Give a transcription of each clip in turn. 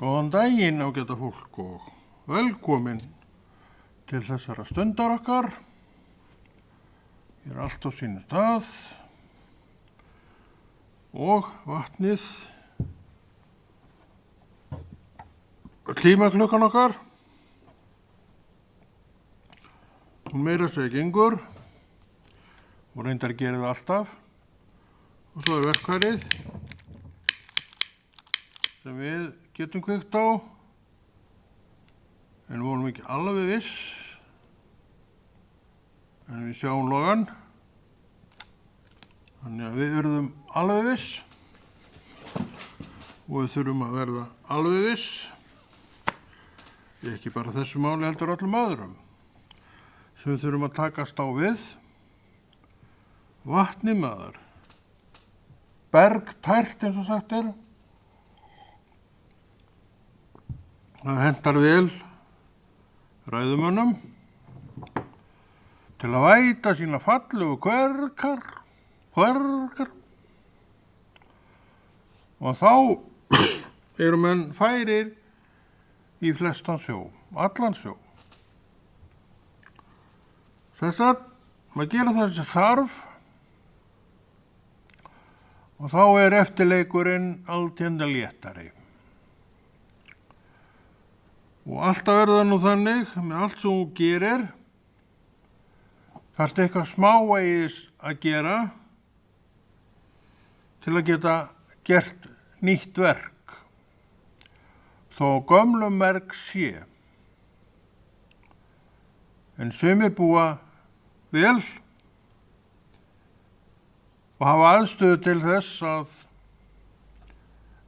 Góðan daginn ágæta fólk og velkomin til þessara stundar okkar. Hér er allt á sínu stað og vatnið, klímaklukkan okkar. Hún meira segja gengur og reyndar gerir það alltaf. Og svo er verkfærið sem við getum kveikt á, en við vorum ekki alveg viss, en við sjáum logan, þannig að við urðum alveg viss og við þurfum að verða alveg viss, ekki bara þessu máli heldur öllum öðrum, sem við þurfum að takast á við. Vatni maður, bergtært eins og sagt er. Það hentar vel ræðumönnum til að væta sína fallegu kverkar. Og þá eru menn færir í flestan sjó, allan sjó. Þess að maður gera það sem þarf og þá er eftirleikurinn alltjenda léttari. Og alltaf er það nú þannig, með allt sem þú gerir, þarftu eitthvað smávegis að gera til að geta gert nýtt verk, þó gömlum verk sé. En sumir búa vel og hafa aðstöðu til þess að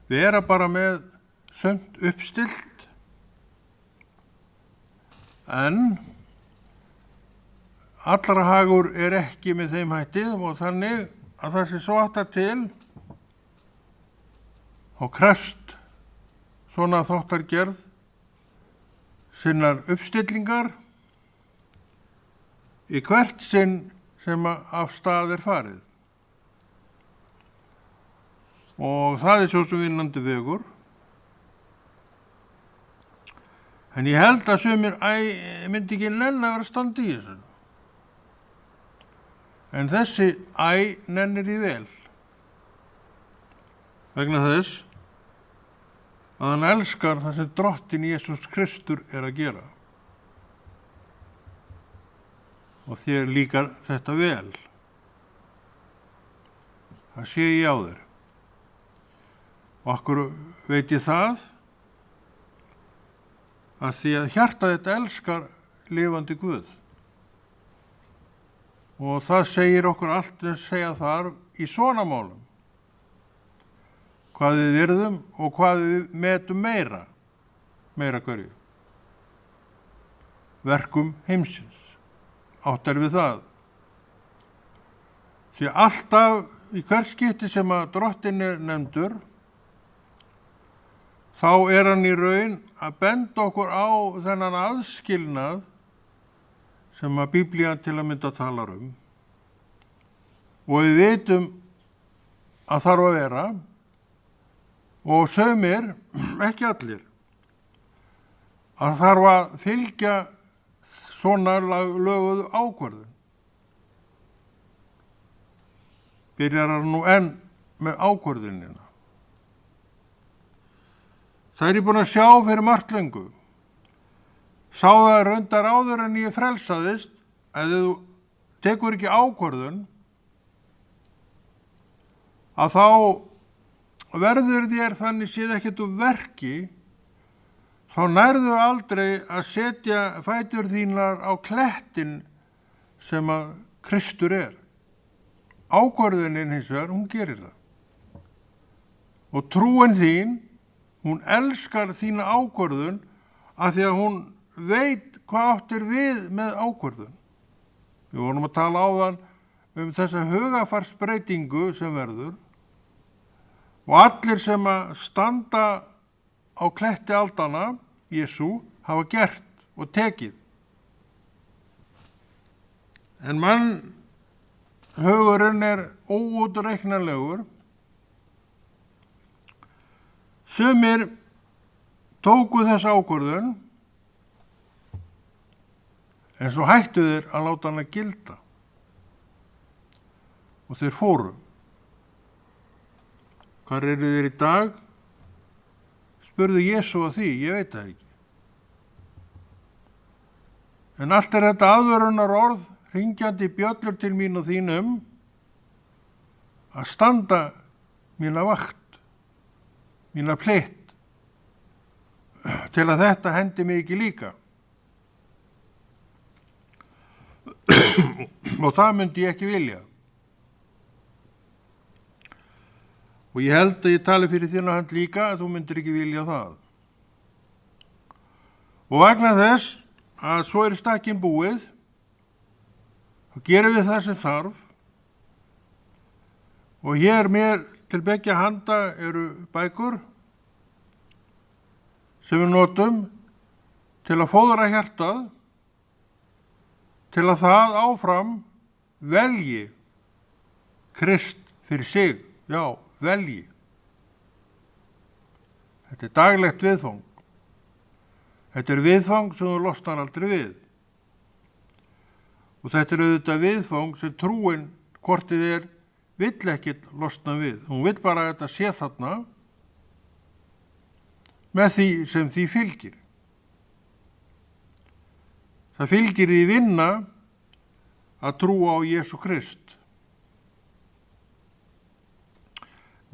vera bara með sumt uppstillt, en allra hagur er ekki með þeim hætti og þannig að það sé svo aftar til og krefst svona þáttargerð sinnar uppstillingar í hvert sinn sem af stað er farið. Og það er svo sem vinnandi vegur. En ég held að sumir myndi ekki nenna að vera að standa í þessu. En þessi nennir því vel. Vegna þess að hann elskar það sem Drottinn Jesús Kristur er að gera. Og þér líkar þetta vel. Það sé ég á þér. Og akkur veit ég það? Að því að hjarta þetta elskar lifandi Guð. Og það segir okkur allt en segja þarf í svona málum. Hvað við virðum og hvað við metum meira hverju. Verkum heimsins. Áttar við það. Því alltaf í hvert skipti sem að Drottinn er nefndur, þá er hann í raun að benda okkur á þennan aðskilnað sem að Biblían til að mynda talar um. Og við vitum að þarf að vera, og sumir, ekki allir, að þarf að fylgja svona löguðu ákvörðun. Byrjar hann nú enn með ákvörðunina. Það er ég búin að sjá fyrir margt löngu. Sá það reyndar áður en ég frelsaðist, að þú tekur ekki ákvörðun, að þá verður þér þannig séð ekkert úr verki, þá nærðu aldrei að setja fætur þínar á klettin sem að Kristur er. Ákvörðunin hins vegar, hún gerir það. Og trúin þín, hún elskar þína ákvörðun af því að hún veit hvað áttir við með ákvörðun. Við vorum að tala áðan þessa hugafarsbreytingu sem verður og allir sem að standa á kletti aldanna, Jesú, hafa gert og tekið. En hugurinn er óútreiknanlegur. Sumir tóku þessa ákvörðun en svo hættu þeir að láta hana gilda og þeir fóru. Hvar eru þeir í dag? Spurði Jesú að því, ég veit það ekki. En allt þetta aðvörunar orð, hringjandi bjöllur til mín og þínum, að standa mína vakt, mína plitt, til að þetta hendi mig ekki líka. Og það myndi ég ekki vilja. Og ég held að ég tali fyrir þína hönd líka að þú myndir ekki vilja það. Og vegna þess að svo er stakkin búið, þá gerum við það sem þarf. Og hér mér til beggja handa eru bækur sem við notum til að fóðra hjartað, til að það áfram velji Krist fyrir sig. Já, velji. Þetta er daglegt viðfang. Þetta er viðfang sem þú losnar aldrei við. Og þetta er auðvitað viðfang sem trúin, hvort þið er, vill ekkert losna við. Hún vill bara að þetta sé þarna með því sem því fylgir. Það fylgir því vinna að trúa á Jesú Krist.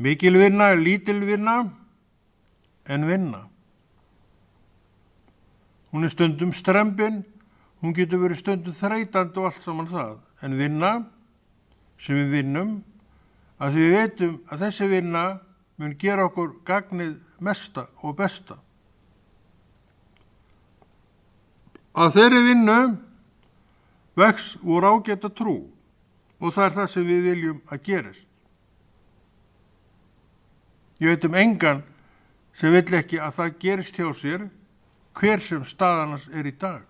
Mikil vinna er lítil vinna en vinna. Hún er stundum strembin, hún getur verið stundum þreytandi og allt saman það. En vinna sem við vinnum, að við veitum að þessi vinna mun gera okkur gagnið mesta og besta. Að þeirri vinnu vex úr ágæta trú og það er það sem við viljum að gerist. Ég veit engan sem vill ekki að það gerist hjá sér hver sem staðan hans er í dag.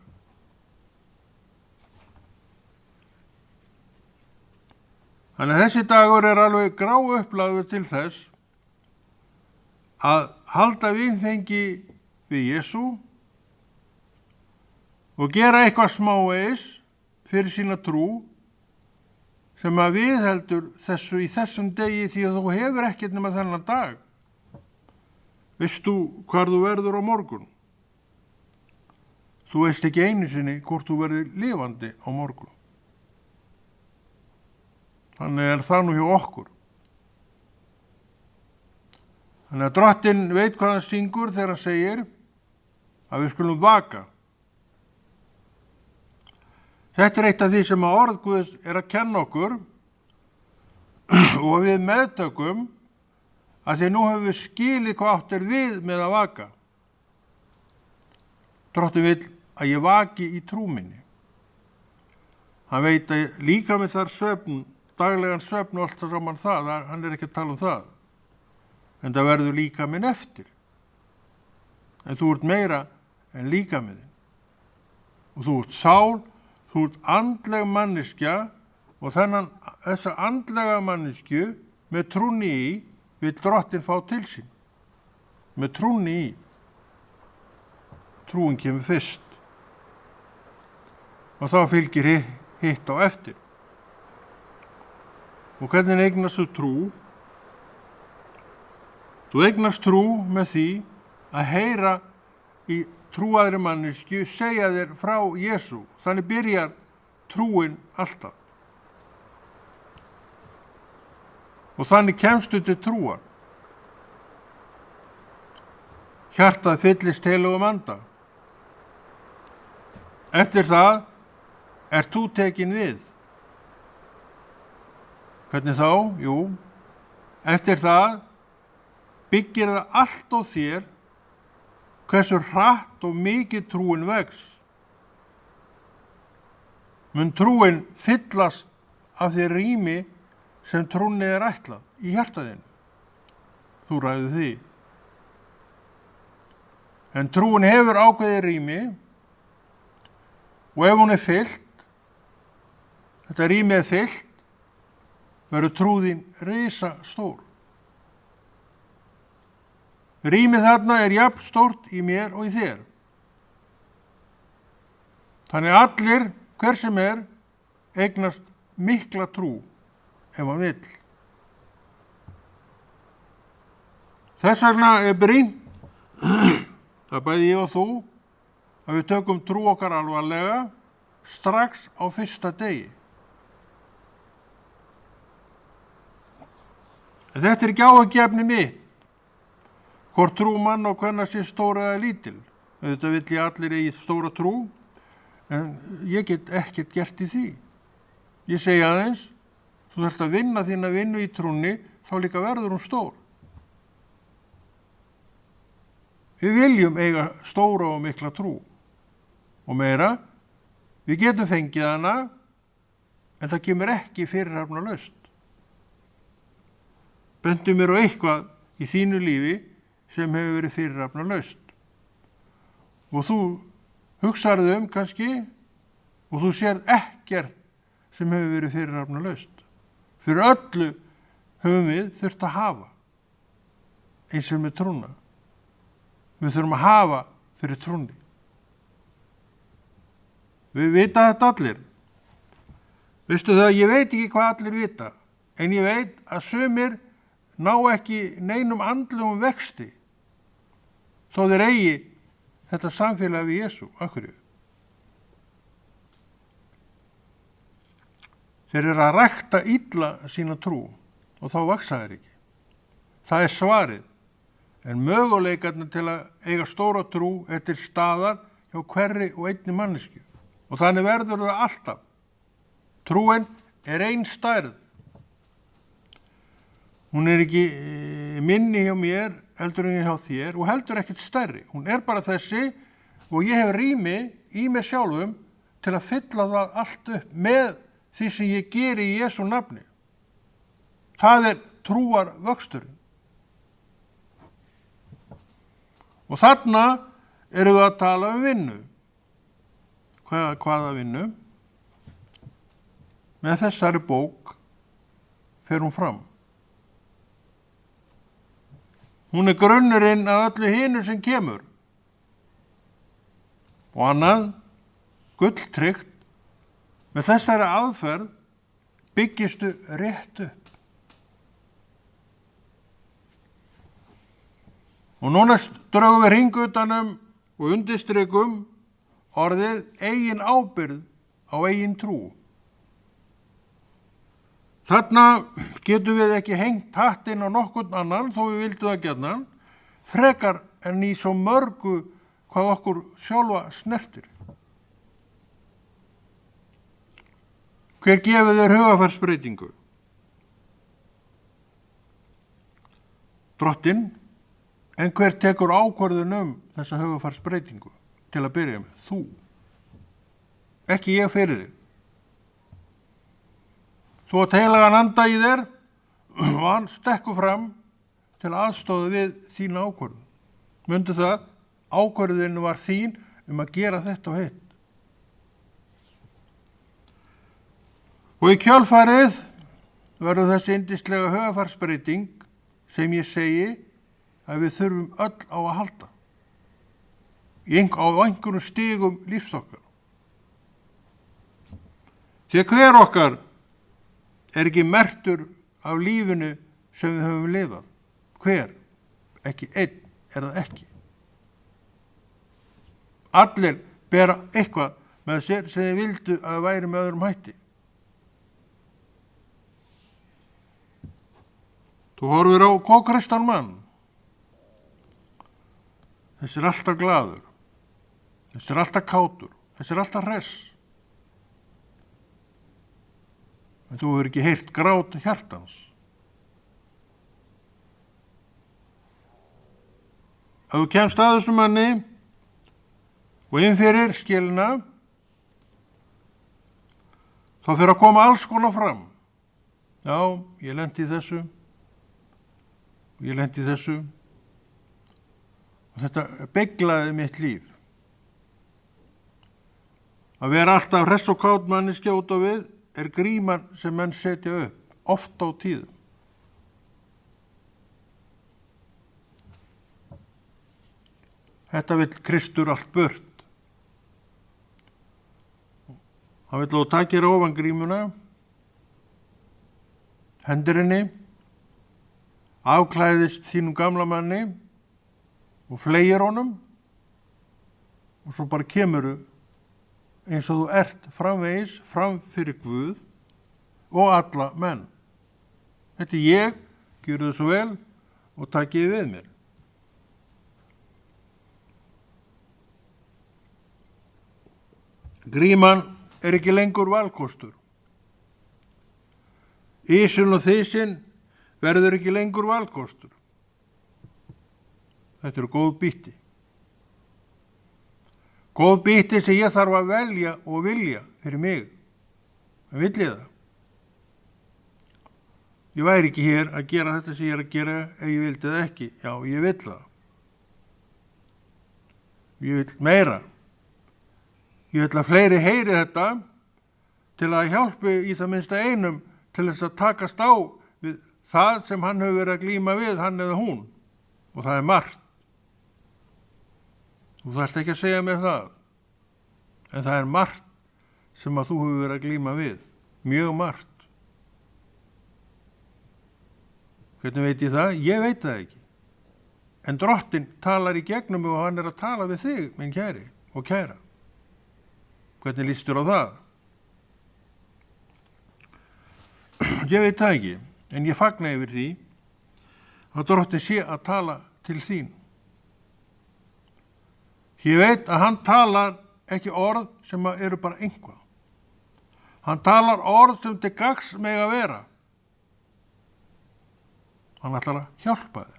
Þannig að þessi dagur er alveg grá upplagður til þess að halda vinfengi við Jesú og gera eitthvað smávegis fyrir sína trú sem að viðheldur þessu í þessum degi því að þú hefur ekkert nema þennan dag. Veist þú hvar þú verður á morgun? Þú veist ekki einu sinni hvort þú verður lifandi á morgun. Þannig er það nú hjá okkur. Þannig að Drottinn veit hvað hann syngur þegar hann segir að við skulum vaka. Þetta er eitt af því sem að orð Guðs er að kenna okkur og við meðtökum að því nú höfum við skilið hvað átt er við með að vaka. Drottinn vill að ég vaki í trú minni. Hann veit að líka með þar svefn, daglegan svefn og allt það saman það, hann er ekki að tala um það. En það verður líka minn eftir. En þú ert meira en líka minn. Og þú ert sál, þú ert andleg manneskja og þessa andlega manneskju með trúnni í vill Drottinn fá til sín. Með trúnni í. Trúin kemur fyrst. Og þá fylgir hitt á eftir. Og hvernig eignast þú trú? Þú eignast trú með því að heyra í trúaðri manneskju segja þér frá Jesú. Þannig byrjar trúin alltaf. Og þannig kemstu til trúar. Hjartað fyllist heilugum anda. Eftir það ert þú tekin við. Hvernig þá? Jú, eftir það byggir það allt á þér hversu hratt og mikið trúin vex. Mun trúin fyllast af því rými sem trúnni er ætlað í hjartaðinu. Þú ræður því. En trúin hefur ákveðið rými og ef hún er fyllt, þetta rými er fyllt, verður trúðin risa stór. Rýmið þarna er jafn stórt í mér og í þér. Þannig allir, hver sem er, eignast mikla trú ef hann vill. Þess vegna er brýnt, það bæði ég og þú, að við tökum trú okkar alvarlega strax á fyrsta degi. En þetta er ekki áhyggjuefni mitt, hvort trú mann og hvenær sé stóra eða lítil. Auðvitað vill ég allir eigi stóra trú, en ég get ekkert gert í því. Ég segi aðeins, þú þarft að vinna þína vinnu í trúnni, þá líka verður hún stór. Við viljum eiga stóra og mikla trú. Og meira, við getum fengið hana, en það kemur ekki fyrirhafnalaust. Bentu mér á eitthvað í þínu lífi sem hefur verið fyrirhafnalaust. Og þú hugsaðu kannski, og þú sérð ekkert sem hefur verið fyrirhafnalaust. Fyrir öllu höfum við þurft að hafa, eins og með trúna. Við þurfum að hafa fyrir trúnni. Við vita þetta allir. Veistu það, ég veit ekki hvað allir vita, en ég veit að sumir ná ekki neinum andlegum vexti, þó þeir eigi þetta samfélag við Jesú. Af hverju? Þeir eru að rækta illa sína trú og þá vaxa þeir ekki. Það er svarið. En möguleikarnir til að eiga stóra trú er til staðar hjá hverri og einni manneskju. Og þannig verður það alltaf. Trúin er ein stærð. Hún er ekki minni hjá mér, heldur en hjá þér og heldur ekkert stærri. Hún er bara þessi og ég hef rými í mig sjálfum til að fylla það allt upp með því sem ég geri í Jesú nafni. Það er trúar vöxturinn. Og þarna erum við að tala um vinnu. Hvaða vinnu? Með þessari bók fer hún fram. Hún er grunnurinn að öllu hinu sem kemur. Og annað, gulltryggt, með þessari aðferð byggistu rétt upp. Og núna drögum við hring utanum og undirstrikum orðið eigin ábyrgð á eigin trú. Þarna getum við ekki hengt hattinn á nokkurn annan, þó við vildum það gjarnan, frekar en í svo mörgu hvað okkur sjálfa snertir. Hver gefur þér hugarfarsbreytingu? Drottinn. En hver tekur ákvörðun þessa hugarfarsbreytingu til að byrja með? Þú. Ekki ég fyrir þig. Þú átt heilagan anda í þér og hann stekkur fram til aðstoða við þína ákvörðun. Mundu það, ákvörðun var þín að gera þetta og hitt. Og í kjölfarið verður þessi yndislega hugarfarsbreyting sem ég segi að við þurfum öll á að halda. Á einhverjum stigum lífs okkar. Því að hver okkar er ekki merktur af lífinu sem við höfum lifað. Hver? Ekki einn er það ekki. Allir bera eitthvað með sér sem þið vildu að væri með öðrum hætti. Þú horfir á kókristan mann. Þessi er alltaf glaður. Þessi er alltaf kátur. Þessi er alltaf hress. En þú hefur ekki heyrt grát hjartans. Ef þú kemst að þessum manni og inn fyrir skilina, þá fyrir að koma alls konar fram. Já, ég lenti í þessu. Og ég lenti í þessu. Og þetta beglaði mitt líf. Að vera alltaf hress og kát manneskja út á við er gríman sem menn setja upp, oft á tíðum. Þetta vill Kristur allt burt. Hann vill þú takir ofan grímuna, hendir henni, afklæðist þínum gamla manni og fleygir honum og svo bara kemuru eins og þú ert framvegis, fram fyrir Guð og alla menn. Þetta er ég, gjörðu svo vel og takið við mér. Gríman er ekki lengur valkostur. Ísun og þysinn verður ekki lengur valkostur. Þetta eru góð býtti. Góð býtti sem ég þarf að velja og vilja fyrir mig. Vil ég það? Ég væri ekki hér að gera þetta sem ég er að gera ef ég vildi það ekki. Já, ég vil það. Ég vil meira. Ég vil að fleiri heyri þetta til að hjálpi í það minnsta einum til þess að takast á við það sem hann hefur verið að glíma við, hann eða hún. Og það er margt. Þú þarft ekki að segja mér það. En það er margt sem að þú hefur verið að glíma við. Mjög margt. Hvernig veit ég það? Ég veit það ekki. En Drottinn talar í gegnum og hann er að tala við þig, minn kæri og kæra. Hvernig lístur á það? Ég veit það ekki, en ég fagna yfir því að Drottinn sé að tala til þín. Ég veit að hann talar ekki orð sem eru bara einhvað. Hann talar orð sem til gagns mega vera. Hann ætlar að hjálpa þér.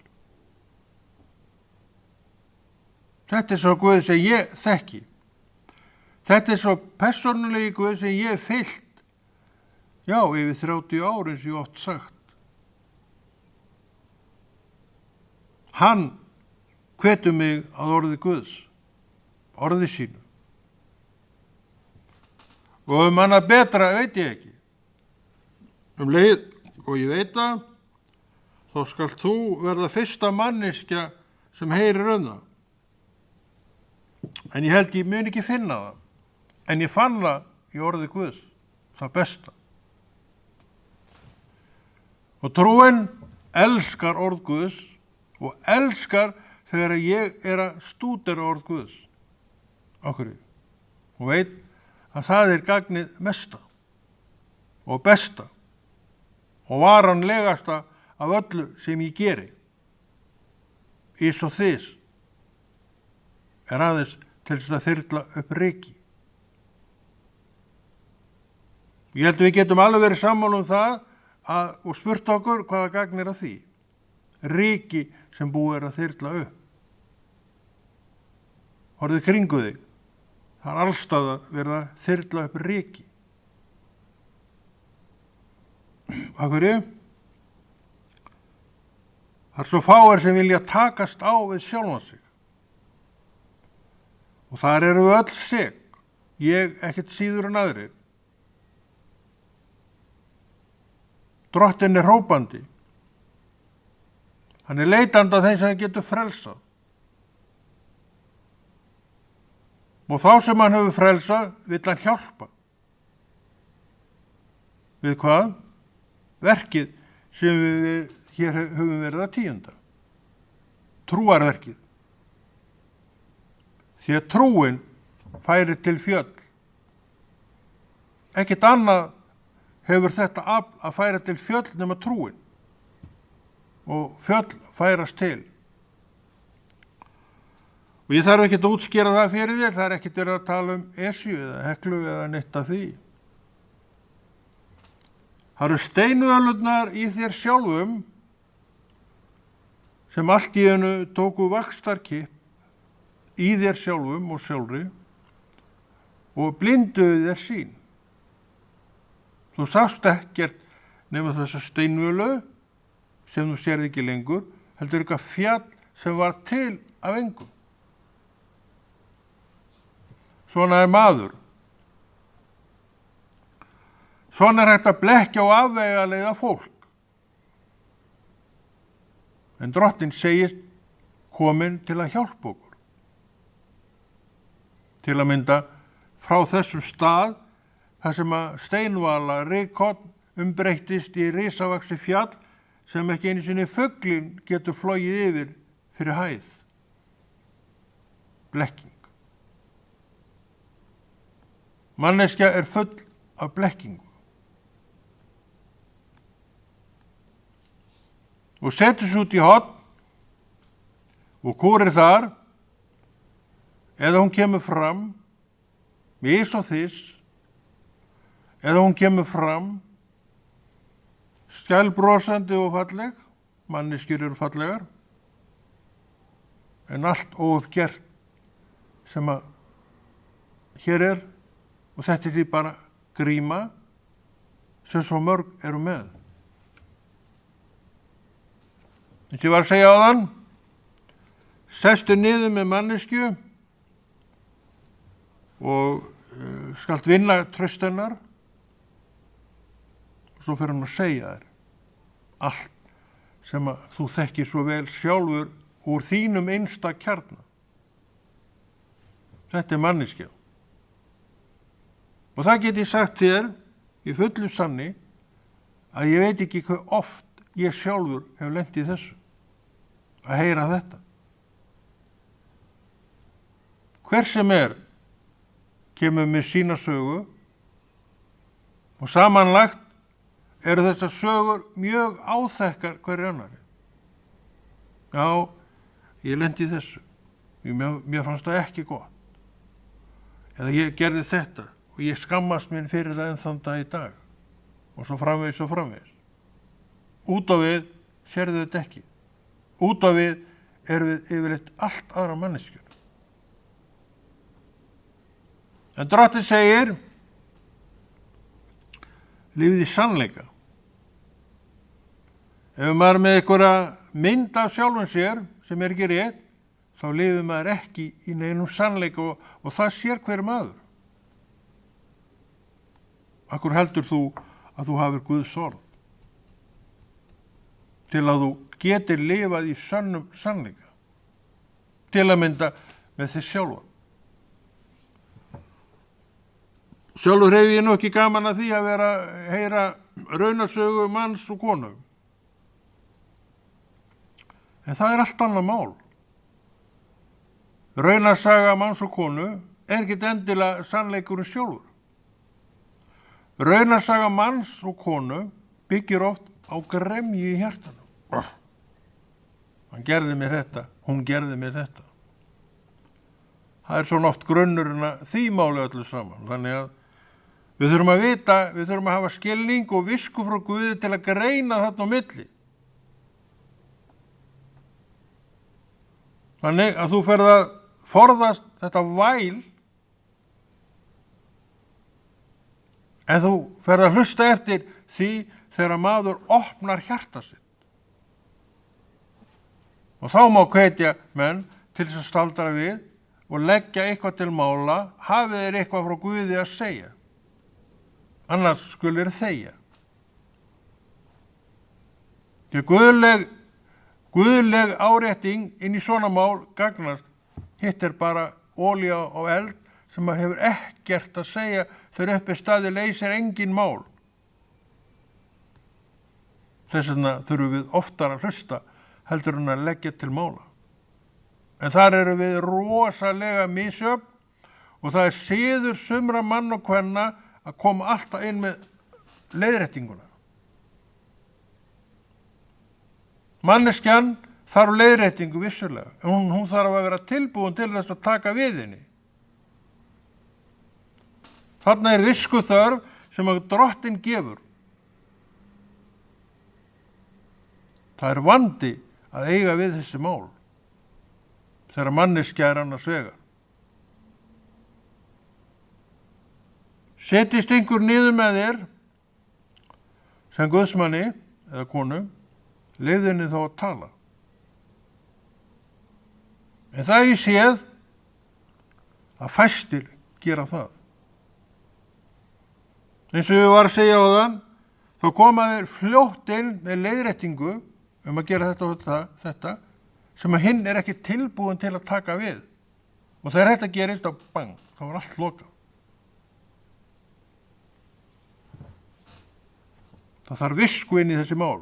Þetta er svo Guð sem ég þekki. Þetta er svo persónulegi Guð sem ég hef fylgt, já, yfir 30 ári sem ég oft sagt. Hann hvetur mig að orði Guðs, orði sínu. Og annað betra veit ég ekki. Leið, og ég veit það, þá skalt þú verða fyrsta manneskja sem heyrir það. En ég held ég mun ekki finna það. En ég fann það í orði Guðs, það besta. Og trúin elskar orð Guðs og elskar þegar ég er að stúdera orð Guðs. Okkur. Og veit að það er gagnið mesta og besta og varanlegasta af öllu sem ég geri. Ís og þys er aðeins til þess að þyrla upp ryki. Ég held að við getum alveg verið sammála það og spurt okkur hvaða gagn er að því. Ryki sem búið er að þyrla upp. Horfið kringu þig. Það er allstaðar verið að þyrla upp ryki. Af hverju? Það er svo fáir sem vilja takast á við sjálfan sig. Og þar eru við öll sek. Ég ekkert síður en aðrir. Drottinn er hrópandi. Hann er leitandi að þeim sem hann getur frelsað. Og þá sem hann hefur frelsað, vill hann hjálpa. Við hvað? Verkið sem við hér höfum verið að tíunda. Trúarverkið. Því að trúin færir til fjöll. Ekkert annað hefur þetta afl að færa til fjöll nema trúin. Og fjöll færast til. Og ég þarf ekki að útskýra það fyrir þér, það er ekkert verið að tala um Esju eða Heklu eða neitt af því. Það eru steinuölurnar í þér sjálfum sem allt í einu tóku vaxtarkipp í þér sjálfum og sjálfri og blinduðu þér sýn. Þú sást ekkert nema þessa steinvölu sem þú sérði ekki lengur, heldur eitthvað fjall sem var til af engum. Svona er maður. Svona er hægt að blekkja og afvegaleiða fólk. En Drottinn segist kominn til að hjálpa okkur. Til að mynda frá þessum stað þar sem að steinvala rykkorn umbreyttist í risavaxi fjall sem ekki einu sinni fuglinn getur flogið yfir fyrir hæð. Blekking. Manneskja er full af blekkingu. Og setur sig út í horn og kúrir þar, eða hún kemur fram með ís og þys, eða hún kemur fram skælbrosandi og falleg, manneskjur eru fallegar, en allt óuppgert sem að hér er, og þetta er því bara gríma sem svo mörg eru með. Þetta ég var að segja á þann, sestu niður með manneskju og skalt vinna traust hennar og svo fer hann að segja þér allt sem að þú þekkir svo vel sjálfur úr þínum innsta kjarna. Þetta er manneskja. Og það get ég sagt þér í fullu sanni að ég veit ekki hvað oft ég sjálfur hef lent í þessu, að heyra þetta. Hver sem kemur með sína sögu og samanlagt eru þessar sögur mjög áþekkar hverju annari. Já, ég lendi í þessu, mér fannst það ekki gott. Eða ég gerði þetta og ég skammast mín fyrir það enn þann dag í dag. Og svo framvegis og framvegis. Út á við sérðu þetta ekki. Út á við erum við yfirleitt allt aðra manneskjur. En Drottinn segir, lifið í sannleika. Ef maður er með einhverja mynd af sjálfum sér sem er ekki rétt, þá lifir maður ekki í neinum sannleika og það sér hver maður. Akkur heldur þú að þú hafir Guðs orð? Til að þú getir lifað í sönnum sannleika. Til að mynda með þess sjálfa. Sjálfur hef ég nú ekki gaman að því að heyra raunasögu manns og konu. En það er allt annað mál. Raunasaga manns og konu er ekkert endilega sannleikurinn sjálfur. Raunasaga manns og konu byggir oft á gremju í hjartanum. Hann gerði mér þetta, hún gerði mér þetta. Það er svona oft grunnurinn að því máli öllu saman. Þannig að við þurfum að vita, við þurfum að hafa skilning og visku frá Guði til að greina þarna á milli. Þannig að þú ferð að forðast þetta væl, en þú ferð að hlusta eftir því þegar maður opnar hjarta sitt. Og þá má hvetja menn til þess að staldra við og leggja eitthvað til mála, hafið þeir eitthvað frá Guði að segja. Annars skulir þegja. Því guðleg árétting inn í svona mál gagnast, hitt er bara olía á eld sem hefur ekkert að segja þegar uppi staði leysir engin mál. Þess vegna þurfum við oftar að hlusta heldur en að leggja til mála. En þar eru við rosalega misjöfn og það er siður sumra mann og kvenna að koma alltaf inn með leiðréttinguna. Manneskjan þarf leiðréttingu vissulega, en hún þarf að vera tilbúin til þess að taka við henni. Þarna er visku þörf sem að Drottinn gefur. Það er vandi að eiga við þessi mál, þegar manneskja er annars vegar. Setjist einhver niður með þér, sem guðsmanni eða konu, leyfðu henni þá að tala. En það ég séð að fæstir gera það. Eins og við var að segja á þann, þá koma þeir fljótt inn með leiðréttingu að gera þetta og þetta, sem að hinn er ekki tilbúin til að taka við. Og þegar þetta gerist, þá bang, þá var allt lokað. Það þarf visku inn í þessi mál.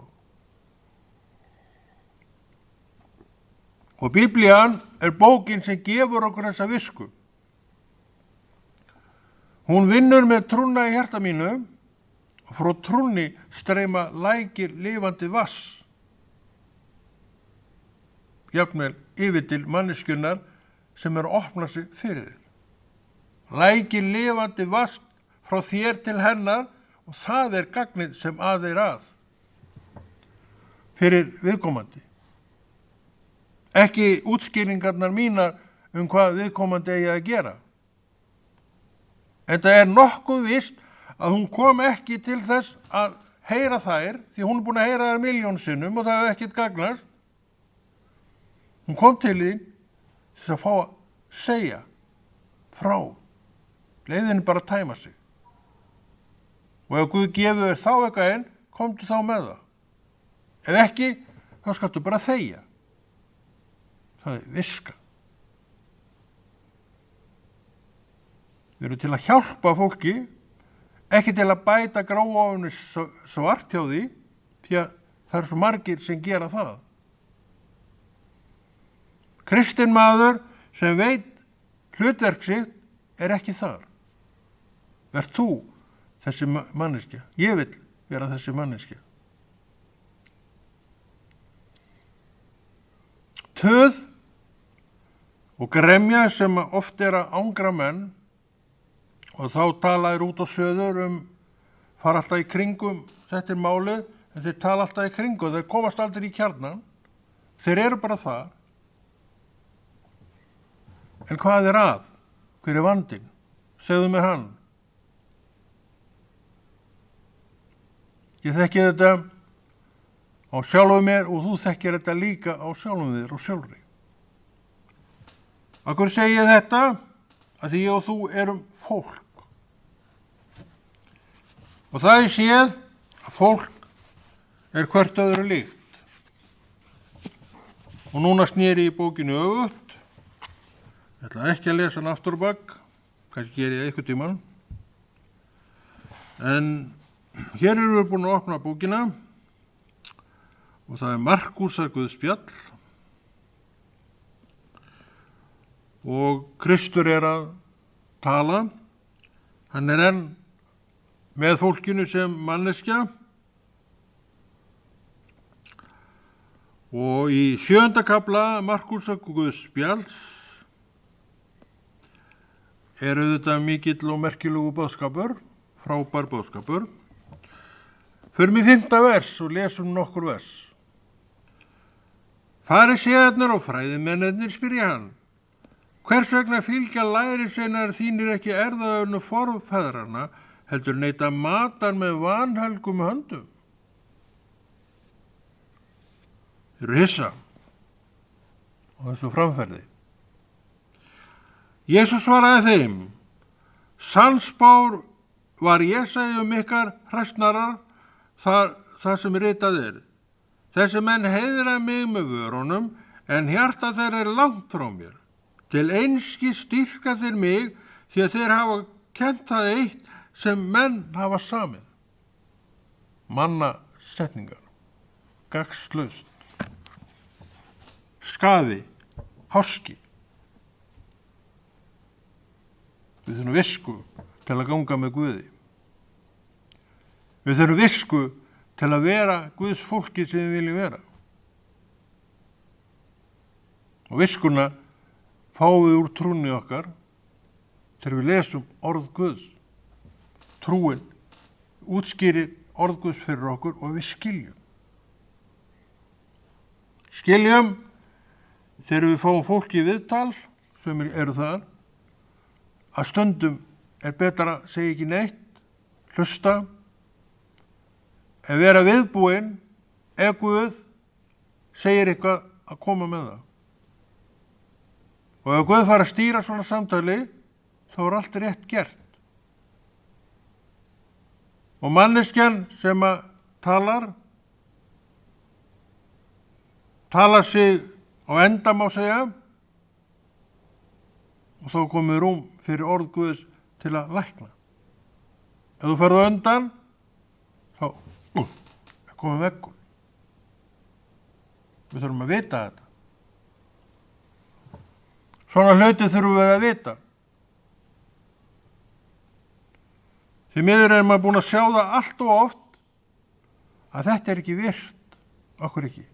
Og Biblían er bókin sem gefur okkur þessa visku. Hún vinnur með trúna í hjarta mínu og frá trúnni streyma lækir lifandi vass. Jafnvel yfir til manneskjunnar sem er að opna sig fyrir þér. Lækir lifandi vass frá þér til hennar og það er gagnið sem að er að fyrir viðkomandi. Ekki útskýringarnar mínar hvað viðkomandi eigi að gera. En það er nokkuð víst að hún kom ekki til þess að heyra þær, því hún er búin að heyra þær 1.000.000 sinnum og það hefur ekkert gagnast. Hún kom til því þess að fá að segja frá. Leiðin bara að tæma sig. Og ef Guð gefur þér þá eitthvað inn, komdu þá með það. Ef ekki, þá skaltu bara þegja. Það er viska. Við erum til að hjálpa fólki, ekki til að bæta gráofinu svart hjá því, því að það eru svo margir sem gera það. Kristinn maður sem veit hlutverk sitt er ekki þar. Verð þú þessi manneskja. Ég vil vera þessi manneskja. Töð og gremja sem oft er að ángra menn og þá tala þér út á söður fara alltaf í kringum, þetta er málið, en þeir tala alltaf í kringum, þeir komast aldrei í kjarnan, þeir eru bara það. En hvað er að? Hver er vandinn? Segðu mér hann. Ég þekki þetta á sjálfum mér og þú þekkir þetta líka á sjálfum þér og sjálfri. Af hverju segi ég þetta? Að því ég og þú erum fólk. Og það er séð að fólk er hvert öðru líkt. Og núna sneri ég bókinu öfugt. Ég ætla ekki að lesa hann aftur og bak. Kannski ger ég eitthvað tímann. En hér erum við búin að opna bókina og það er Markúsar Guðspjall og Kristur er að tala. Hann er enn með fólkinu sem manneskja og í 7. kafla Markúsar Guðspjalls er auðvitað mikill og merkilegur boðskapur, frábær boðskapur. Förum í 5. vers og lesum nokkur vers. Fariséarnir og fræðimennirnir spyrja hann, hvers vegna fylgja lærisveinar þínir ekki erfðaefnu forfeðranna, heldur neita matar með vanhelgum höndum? Þeir eru hissa á þessu framferði. Jesús svaraði þeim, sannspár var Jesaja ykkar hræsnarar, það sem ritað er. Þessi menn heiðra mig með vörunum, en hjarta þeir er langt frá mér. Til einskis styrka þeir mig, því að þeir hafa kennt það eitt sem menn hafa samið. Manna setningar, gagnslaust, skaði, háski. Við þurfum visku til að ganga með Guði. Við þurfum visku til að vera Guðs fólki sem við viljum vera. Og viskuna fáum við úr trúnni okkar þegar við lesum orð Guðs. Trúin útskýrir orð Guðs fyrir okkur og við skiljum. Skiljum þegar við fáum fólki í viðtal, sem eru það, að stundum er betra að segja ekki neitt, hlusta, en vera viðbúinn ef Guð segir eitthvað að koma með það. Og ef Guð fara að stýra svona samtali, þá er allt rétt gert. Og manneskjan sem að talar sig á enda má segja, og þá komið rúm fyrir orð Guðs til að lækna. Ef þú ferð á undan, þá komið veggur. Við þurfum að vita þetta. Svona hluti þurfum við að vita. Því miður er maður búin að sjá það allt og oft að þetta er ekki virt, okkur ekki.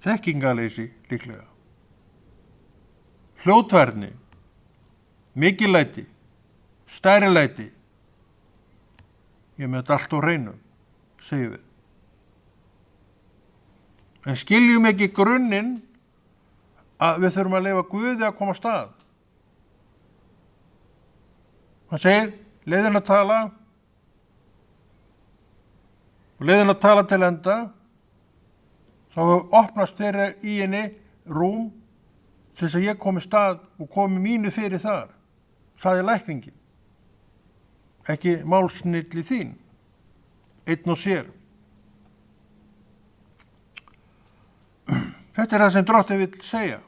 Þekkingaleysi líklega. Hljótfærni, mikillæti, stærilæti. Ég með þetta allt á hreinu, segjum við. En skiljum ekki grunninn að við þurfum að leyfa Guði að koma af stað. Hann segir, leiðin að tala og leiðin að tala til enda, þá opnast þeirra í henni rúm til þess að ég komi stað og komi mínu fyrir þar. Það er lækningin. Ekki málsnilli þín, einn og sér. Þetta er það sem Drottinn vill segja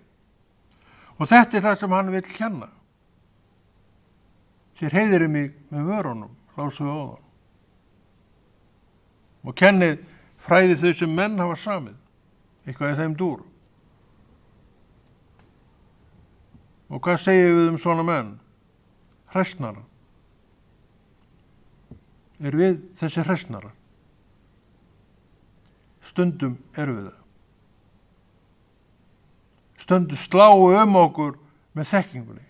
og þetta er það sem hann vill kenna. Þér heiðirðu mig með vörunum, lásuðu á það. Og kennið fræði þau sem menn hafa samið, eitthvað í þeim dúr. Og hvað segjum við svona menn? Hræsnara. Er við þessi hræsnara? Stundum erum við það. Stundum sláum okkur með þekkingunni.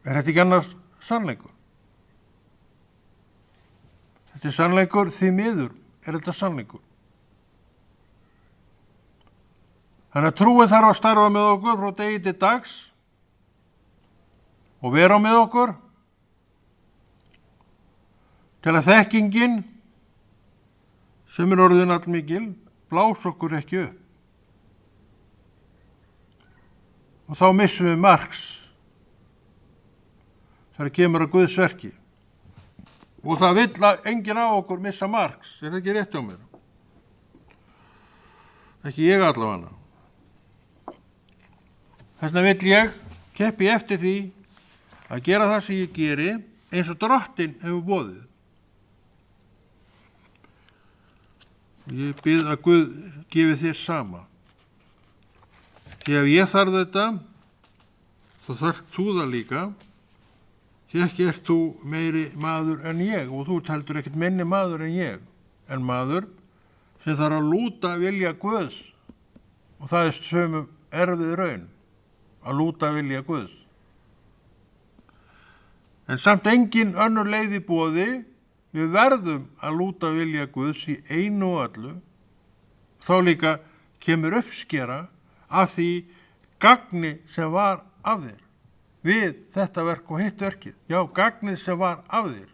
Er þetta ekki annars sannleikur? Þetta er sannleikur, því miður er þetta sannleikur. Þannig að trúin þarf að starfa með okkur frá degi til dags og vera með okkur til að þekkingin sem er orðin allmikil blás okkur ekki upp. Og þá missum við marks þegar kemur að Guðs verki. Og það vill enginn á okkur missa marks. Er það ekki rétt á mér? Ekki ég allavega. Þess vegna vill ég keppi eftir því að gera það sem ég geri eins og Drottinn hefur boðið. Ég bið að Guð gefi þér sama. Því ef ég þarf þetta, þá þarf þú það líka. Því ekki ert þú meiri maður en ég og þú heldur ekkert minni maður en ég. En maður sem þarf að lúta vilja Guðs. Og það er sömu erfið raun, að lúta vilja Guðs. En samt engin önnur leið í boði, við verðum að lúta vilja Guðs í einu og öllu. Þá líka kemur uppskera af því gagni sem var af þér. Við þetta verk og hitt verkið. Já, gagnið sem var af þér.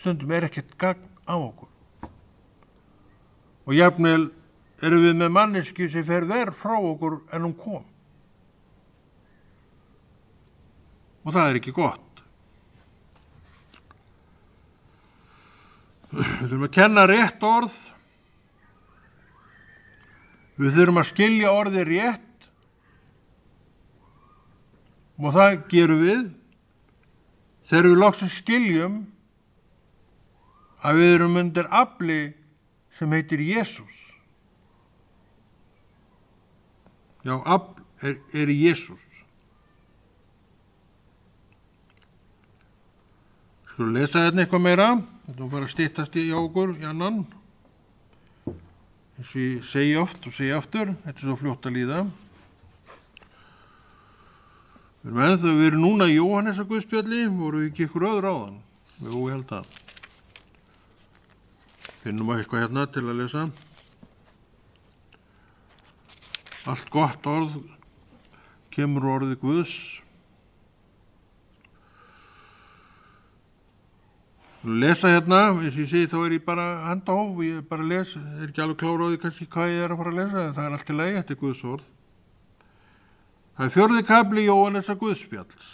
Stundum er ekkert gagn á okkur. Og jafnvel erum við með manneski sem fer verð frá okkur en hún kom. Og það er ekki gott. Við þurfum að kenna rétt orð. Við þurfum að skilja orðið rétt. Og það gerum við þegar við loksins skiljum að við erum undir afli sem heitir Jesús. Já, afl er í Jesús. Skulum lesa þetta eitthvað meira. Þetta var bara að styttast í okkur í annan. Eins og ég segi oft og segi aftur. Þetta er svo fljótt að líða. Við erum núna í Jóhannesa Guðspjalli, voru við ekki ykkur öðru áðan. Jú, ég held að. Finnum að eitthvað hérna til að lesa. Allt gott orð kemur orðið Guðs. Lesa hérna, eins og ég segi, þá er ég bara handahóf, ég bara lesa, er ekki alveg klára á því kannski hvað ég er að fara að lesa, en það er allt í lagi, þetta er Guðs orð. Það er 4. kafli Jóhannesa Guðspjalls.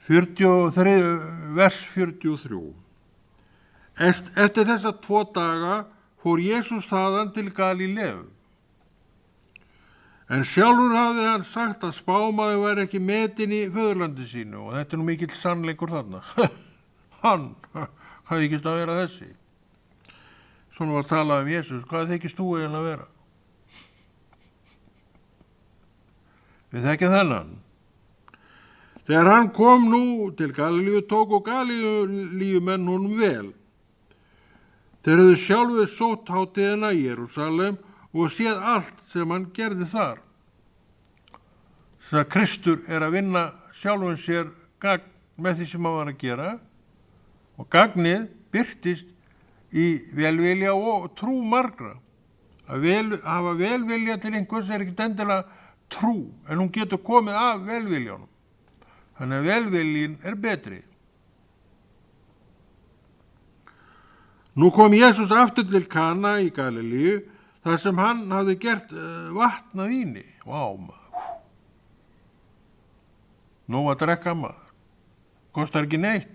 43, vers 43. Eftir þessa 2 daga fór Jesús þaðan til Galíleu En sjálfur hafði hann sagt að spámaður væri ekki metinn í föðurlandi sínu og þetta nú mikill sannleikur þarna. Hann hvað þykist að vera þessi? Svona var að tala Jesús, hvað þykist þú eiginlega að vera? Við þekkjum þennan. Þegar hann kom nú til Galilíu tóku Galilíumenn honum vel. Þeir höfðu sjálfur sótt hátíðina í Jerúsalem og séð allt sem hann gerði þar. Þess að Kristur að vinna sjálfum sér gagn með því sem hann var að gera og gagnið birtist í velvilja og trú margra. Að hafa velvilja til einhvers ekki endilega trú, en hún getur komið af velviljanum. Þannig að velviljin betri. Nú kom Jesús aftur til Kana í Galilíu, þar sem hann hafði gert vatn að víni. Vá, maður. Nú að drekka, maður. Kostar ekki neitt.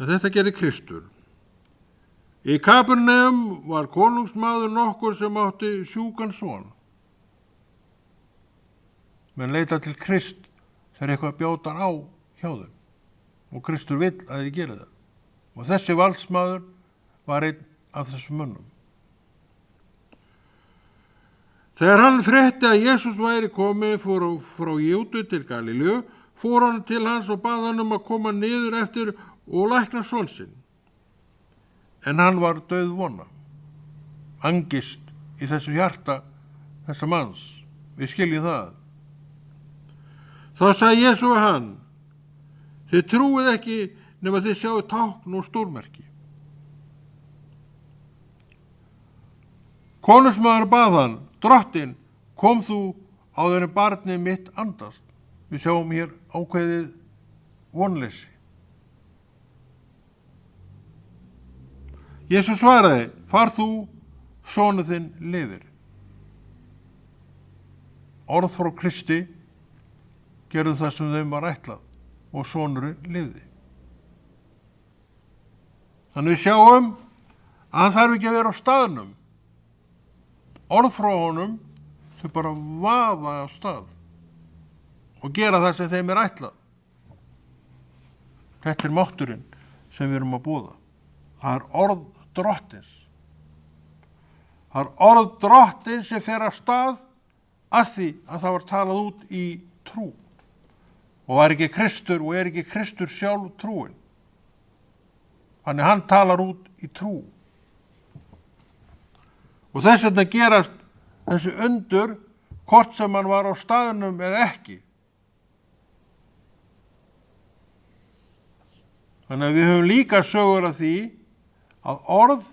En þetta gerði Kristur. Í Kapernaum var konungsmaður nokkur sem átti sjúkan son. Menn leita til Krist þegar eitthvað bjátar á hjá þeim. Og Kristur vill að þeir gera það. Og þessi valdsmaður var einn af þessum mönnum. Þegar hann frétti að Jesús væri komið frá Júdu til Galilíu, fór hann til hans og bað hann að koma niður eftir og lækna son sinn. En hann var dauðvona, angist í þessu hjarta þessa manns. Við skiljum það. Þá sagði Jesús við hann, þið trúið ekki nema þið sjáu tákn og stórmerki. Konungsmaður bað hann, Drottinn, kom þú áður en barnið mitt andast. Við sjáum hér ákveðið vonleysi. Jesús svaraði, far þú, sonur þinn lifir. Orð frá Kristi gerðu það sem þeim var ætlað og sonurinn lifði. Þannig við sjáum að hann þarf ekki að vera á staðnum. Orð frá honum þau bara vaða á stað og gera það sem þeim ætlað. Þetta mátturinn sem við erum að boða. Það orð Drottins. Það orð Drottins sem fer af stað að því að það var talað út í trú. Og var ekki Kristur og ekki Kristur sjálf trúin. Þannig hann talar út í trú. Og þess vegna gerast þessi undur hvort sem hann var á staðnum eða ekki. Þannig að við höfum líka sögur af því að orð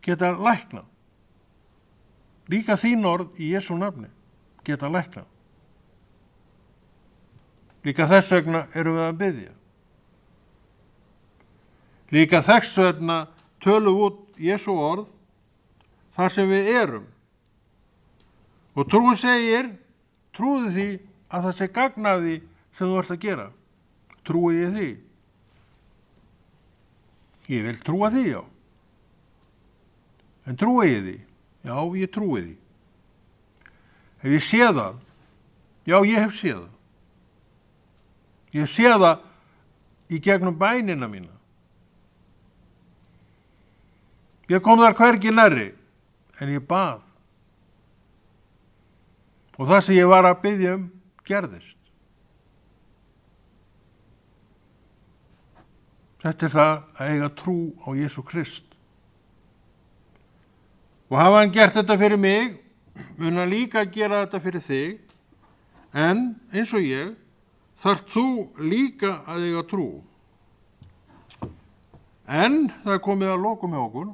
geta læknað. Líka þín orð í Jesú nafni geta læknað. Líka þess vegna erum við að biðja. Líka þess vegna tölum út Jesú orð þar sem við erum. Og trúin segir, trúðu því að það sé gagn af því sem þú ert að gera. Trúi ég því? Ég vil trúa því, já. En trúi ég því? Já, ég trúi því. Hef ég séð það? Já, ég hef séð það. Ég hef séð það í gegnum bænina mína. Ég kom þar hvergi nærri, en ég bað. Og það sem ég var að biðja gerðist. Þetta það að eiga trú á Jesú Krist. Og hafa hann gert þetta fyrir mig, mun hann líka gera þetta fyrir þig, en eins og ég, þarft þú líka að eiga trú. En það er komið að lokum hjá okkur.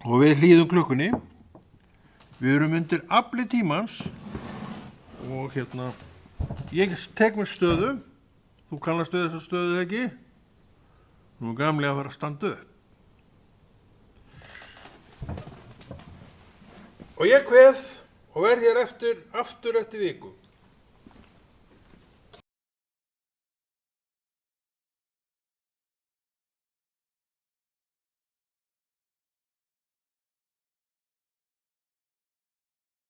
Og við hlýðum klukkunni. Við erum undir afli tímans og ég tek mér stöðu. Þú kannast við þessa stöðu ekki. Nú er gamli að fara að standa upp. Og ég kveð og verð hér aftur eftir viku.